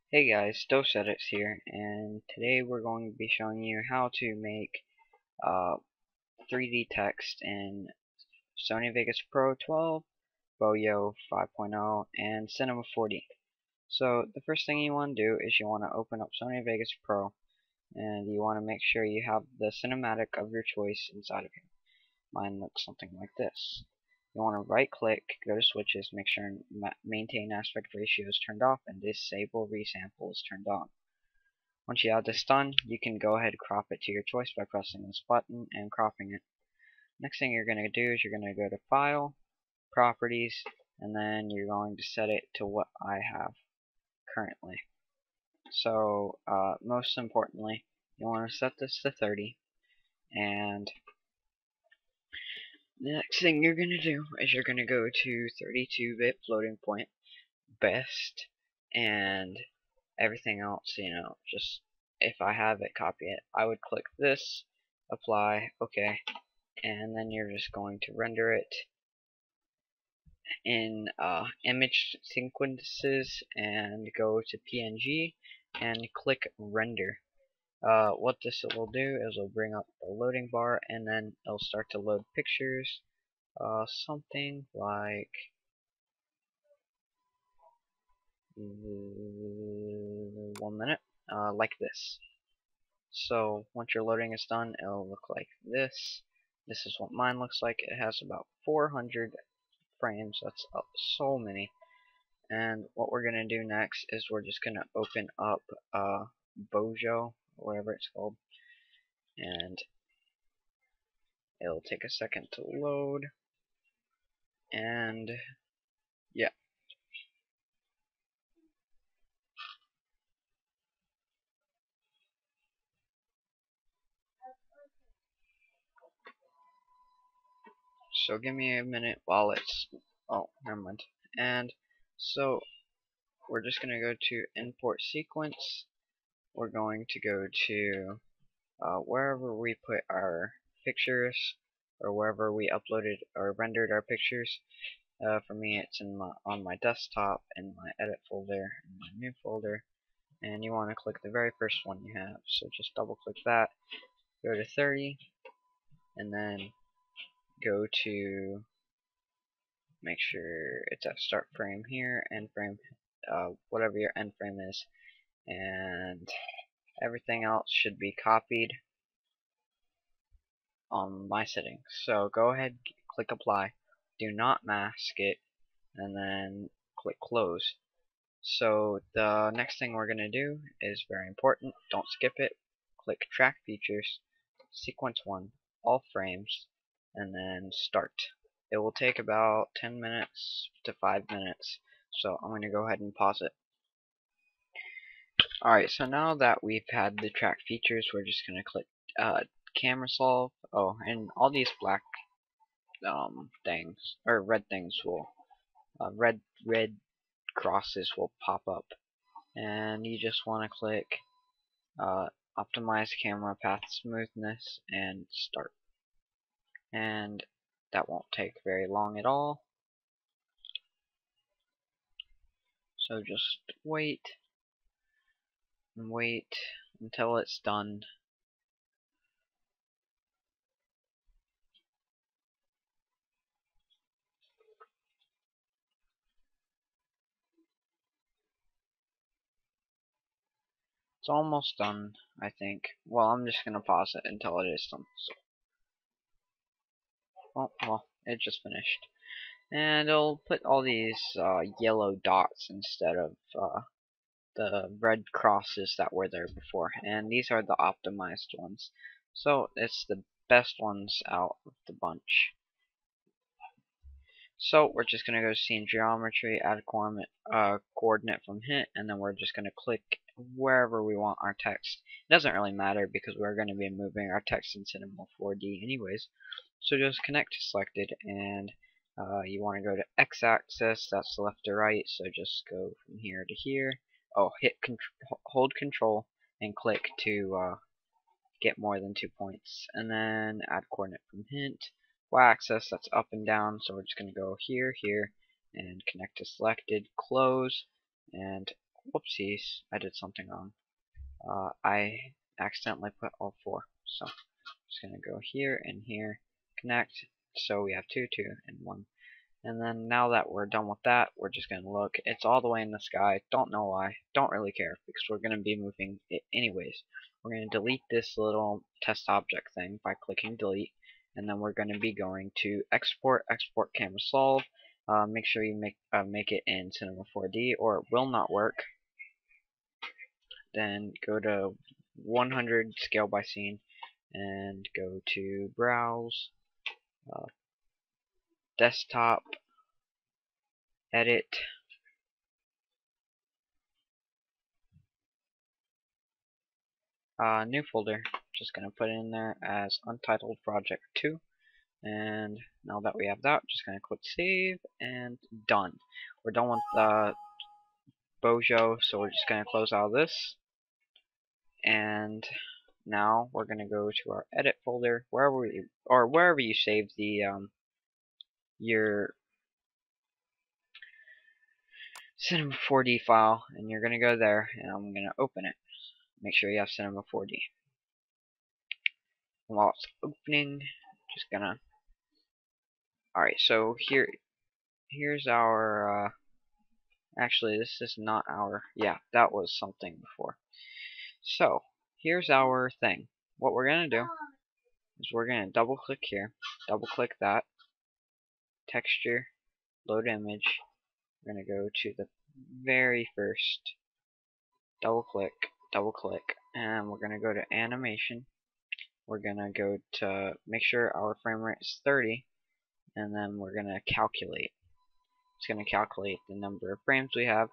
Hey guys, Edits here, and today we're going to be showing you how to make 3D text in Sony Vegas Pro 12, Boujou 5.0, and Cinema 4D. So the first thing you want to do is you want to open up Sony Vegas Pro, and you want to make sure you have the cinematic of your choice inside of here. Mine looks something like this. You want to right click, go to switches, make sure maintain aspect ratio is turned off and disable resample is turned on. Once you have this done, you can go ahead and crop it to your choice by pressing this button and cropping it. Next thing you're going to do is you're going to go to File, Properties, and then you're going to set it to what I have currently. So most importantly, you want to set this to 30, and the next thing you're going to do is you're going to go to 32-bit floating point, best, and everything else, just if I have it, copy it. I would click this, apply, OK, and then you're just going to render it in image sequences and go to PNG and click render. What this will do is it'll bring up the loading bar and then it'll start to load pictures. Something like 1 minute, like this. So once your loading is done, it'll look like this. This is what mine looks like. It has about 400 frames. That's so many. And what we're gonna do next is we're just gonna open up Boujou, whatever it's called, and it'll take a second to load. And yeah. So give me a minute while it's, oh, never mind. And so we're just gonna go to import sequence. We're going to go to wherever we put our pictures, or wherever we uploaded or rendered our pictures. For me, it's on my desktop, in my edit folder, in my new folder, and you want to click the very first one you have. So just double click that, go to 30, and then go to, make sure it's at start frame here, end frame, whatever your end frame is, and everything else should be copied on my settings. So go ahead, click apply, do not mask it, and then click close. So the next thing we're going to do is very important, don't skip it. Click track features, sequence 1, all frames, and then start. It will take about 10 minutes to 5 minutes, so I'm going to go ahead and pause it. Alright, so now that we've had the track features, we're just going to click camera solve. Oh, and all these black things, or red things will, red crosses will pop up. And you just want to click optimize camera path smoothness and start. And that won't take very long at all. So just wait and wait until it's done. It's almost done, I think. Well, I'm just gonna pause it until it is done. So, oh, well, it just finished. And it'll put all these yellow dots instead of the red crosses that were there before. And these are the optimized ones. So it's the best ones out of the bunch. So we're just going to go scene geometry, add coordinate from hint, and then we're just going to click wherever we want our text. It doesn't really matter because we're going to be moving our text in Cinema 4D anyways. So just connect to selected, and you want to go to x-axis, that's left to right, so just go from here to here. Oh, hold control and click to get more than 2 points, and then add coordinate from hint. Y-axis, that's up and down, so we're just going to go here, here, and connect to selected, close, and whoopsies, I did something wrong. I accidentally put all 4. So I'm just gonna go here and here, connect. So we have 2, 2, and 1. And then now that we're done with that, we're just gonna look. It's all the way in the sky. Don't know why. Don't really care because we're gonna be moving it anyways. We're gonna delete this little test object thing by clicking delete, and then we're gonna be going to export camera solve. Make sure you make it in Cinema 4D or it will not work. Then go to 100 scale by scene and go to browse, desktop, edit, new folder. Just gonna put it in there as Untitled Project 2. And now that we have that, just gonna click save and done. We're done with the Boujou, so we're just gonna close out of this. And now we're gonna go to our edit folder, wherever you save the your Cinema 4D file, and you're gonna go there, and I'm gonna open it. Make sure you have Cinema 4D. And while it's opening, just gonna. Alright, so here's our. Actually, this is not our. Yeah, that was something before. So here's our thing. What we're gonna do is we're gonna double click here, double click that, texture, load image. We're gonna go to the very first, double click, and we're gonna go to animation. We're gonna go to make sure our frame rate is 30, and then we're gonna calculate. It's gonna calculate the number of frames we have,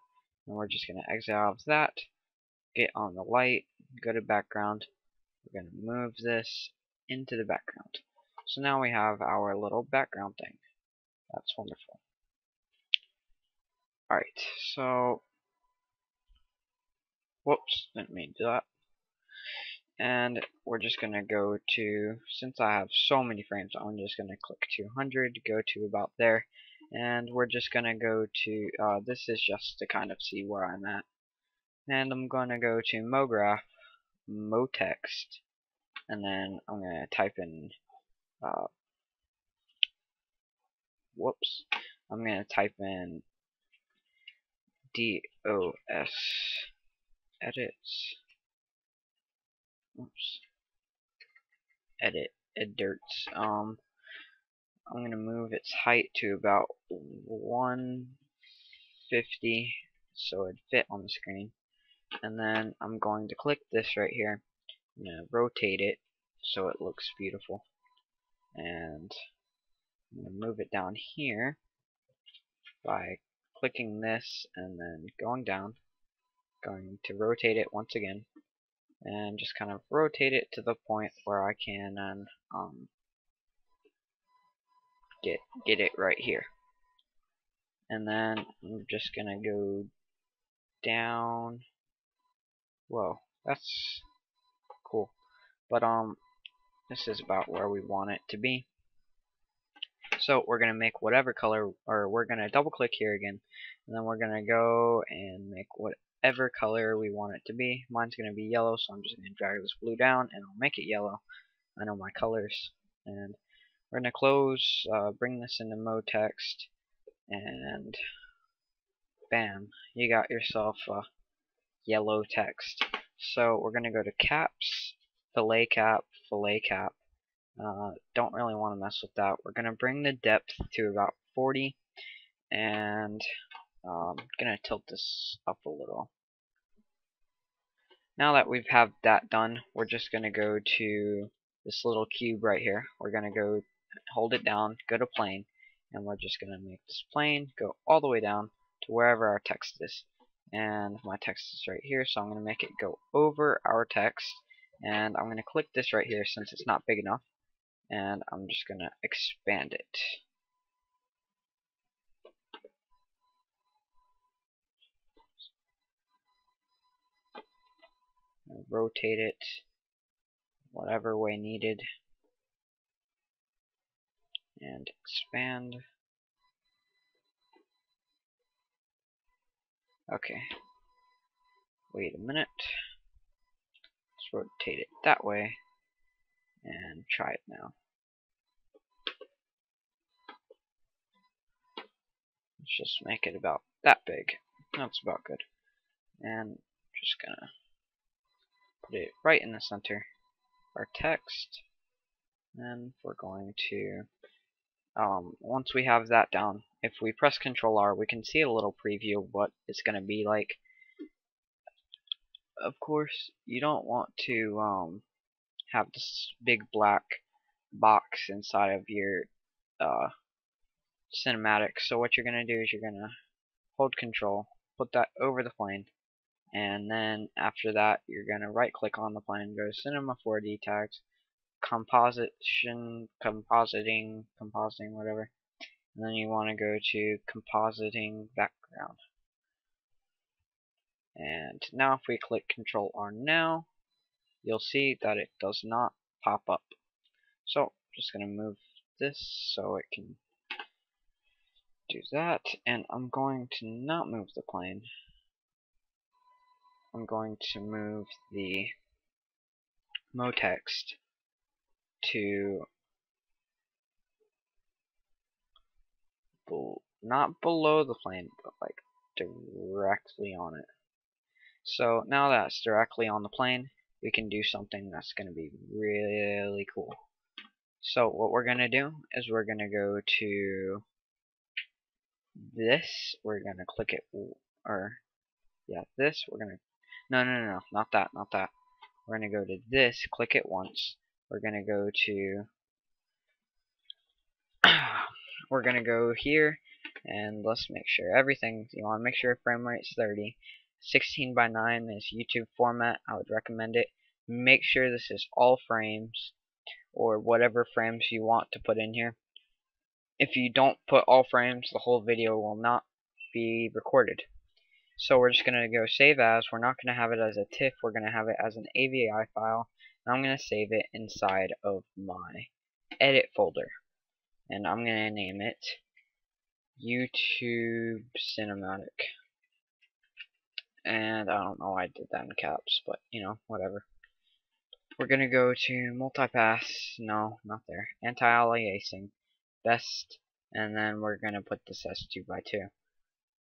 and we're just gonna exit out of that, get on the light, go to background. We're gonna move this into the background. So now we have our little background thing. That's wonderful. Alright, so whoops, didn't mean to do that. And we're just gonna go to, since I have so many frames, I'm just gonna click 200, go to about there, and we're just gonna go to, this is just to kind of see where I'm at. And I'm gonna go to MoGraph, MoText, and then I'm gonna type in, I'm gonna type in DOS edits, edits. I'm gonna move its height to about 150 so it'd fit on the screen, and then I'm going to click this right here. I'm gonna rotate it so it looks beautiful, and I'm gonna move it down here by clicking this and then going down, going to rotate it once again, and just kind of rotate it to the point where I can get it right here. And then I'm just gonna go down. Whoa, that's cool. But this is about where we want it to be. So we're gonna make whatever color, or we're gonna double click here again, and then we're gonna go and make whatever color we want it to be. Mine's gonna be yellow, so I'm just gonna drag this blue down and I'll make it yellow. I know my colors. And we're gonna close, bring this into MoText, and bam, you got yourself yellow text. So we're gonna go to caps, fillet cap, fillet cap. Don't really want to mess with that. We're gonna bring the depth to about 40, and gonna tilt this up a little. Now that we've have that done, we're just gonna go to this little cube right here. We're gonna go hold it down, go to plane, and we're just gonna make this plane go all the way down to wherever our text is. And my text is right here, so I'm gonna make it go over our text, and I'm gonna click this right here since it's not big enough, and I'm just gonna expand it. Rotate it whatever way needed, and expand. Okay, wait a minute. Let's rotate it that way and try it now. Let's just make it about that big. That's about good. And just gonna put it right in the center of our text. And we're going to, once we have that down, if we press Ctrl R, we can see a little preview of what it's gonna be like. Of course, you don't want to have this big black box inside of your cinematic. So what you're gonna do is you're gonna hold Control, put that over the plane, and then after that you're gonna right click on the plane, go to Cinema 4D tags, compositing, whatever, and then you want to go to compositing background. And now if we click Control R now, you'll see that it does not pop up. So I'm just gonna move this so it can do that, and I'm going to not move the plane. I'm going to move the motext to not below the plane, but like directly on it. So now that's directly on the plane, we can do something that's going to be really cool. So what we're going to do is we're going to go to this, we're going to click it, or yeah, this, we're going to, no, not that. We're going to go to this, click it once, we're going to go to, we're going to go here, and let's make sure everything, you want to make sure frame rate's 30. 16:9 is YouTube format, I would recommend it. Make sure this is all frames, or whatever frames you want to put in here. If you don't put all frames, the whole video will not be recorded. So we're just going to go save as. We're not going to have it as a TIFF, we're going to have it as an AVI file. And I'm going to save it inside of my edit folder. And I'm going to name it YouTube Cinematic. And I don't know why I did that in caps, but you know, whatever. We're going to go to multipass, no, not there, anti-aliasing, best, and then we're going to put this as 2x2.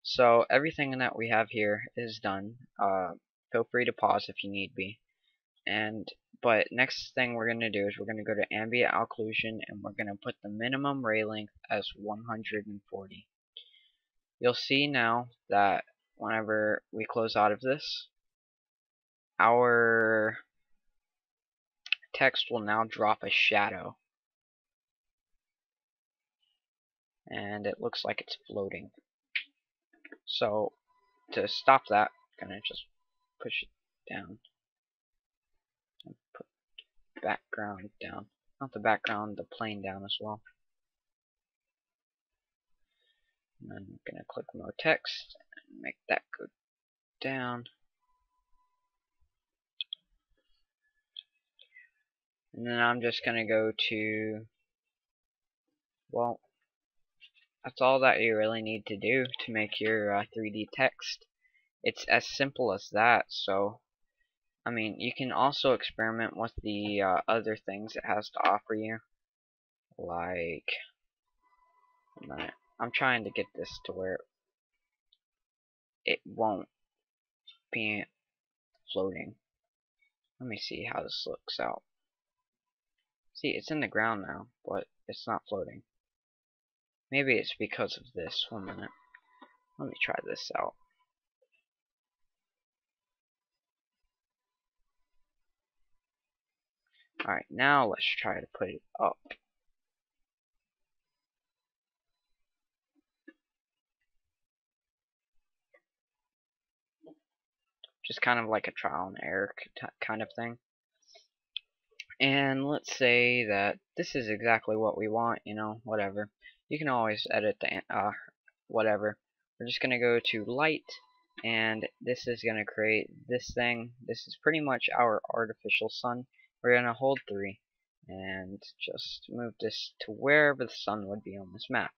So everything that we have here is done. Feel free to pause if you need be. But next thing we're going to do is we're going to go to ambient occlusion, and we're going to put the minimum ray length as 140. You'll see now that whenever we close out of this, our text will now drop a shadow, and it looks like it's floating. So to stop that, I'm gonna just push it down and put background down, not the background, the plane down as well. And I'm gonna click Mode Text and make that go down. And then I'm just gonna go to, well, that's all that you really need to do to make your 3D text. It's as simple as that. So, I mean, you can also experiment with the other things it has to offer you. Like, I'm trying to get this to where it won't be floating. Let me see how this looks out. See, it's in the ground now, but it's not floating. Maybe it's because of this. 1 minute. Let me try this out. Alright, now let's try to put it up. Just kind of like a trial and error kind of thing. And let's say that this is exactly what we want, you know, whatever. You can always edit the whatever. We're just gonna go to light, and this is gonna create this thing. This is pretty much our artificial sun. We're gonna hold 3 and just move this to wherever the sun would be on this map.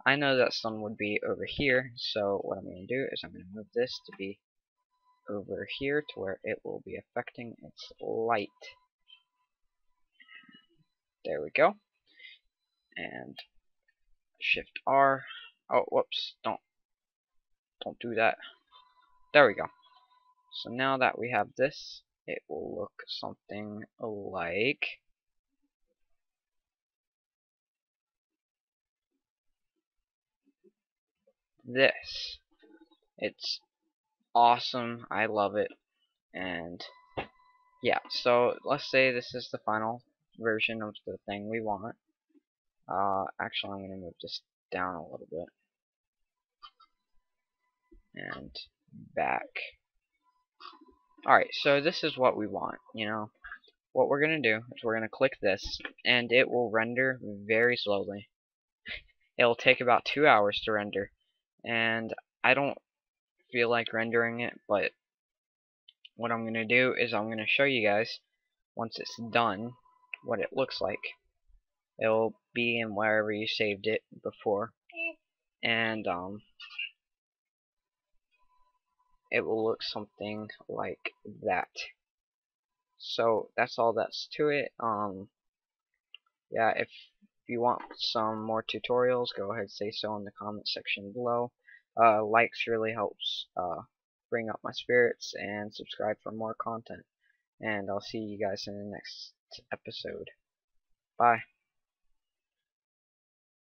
I know that sun would be over here, so what I'm gonna do is I'm gonna move this to be over here to where it will be affecting its light. There we go. And Shift R. Oh, whoops! Don't do that. There we go. So now that we have this, it will look something like this. It's awesome. I love it. And yeah, so let's say this is the final version of the thing we want. Actually, I'm going to move this down a little bit. And back. Alright, so this is what we want, you know. What we're going to do is we're going to click this, and it will render very slowly. It'll take about 2 hours to render. And I don't feel like rendering it, but what I'm going to do is I'm going to show you guys, once it's done, what it looks like. It'll be in wherever you saved it before. And it will look something like that. So that's all that's to it. Yeah, if you want some more tutorials, go ahead and say so in the comment section below. Likes really helps bring up my spirits, and subscribe for more content. And I'll see you guys in the next episode. Bye.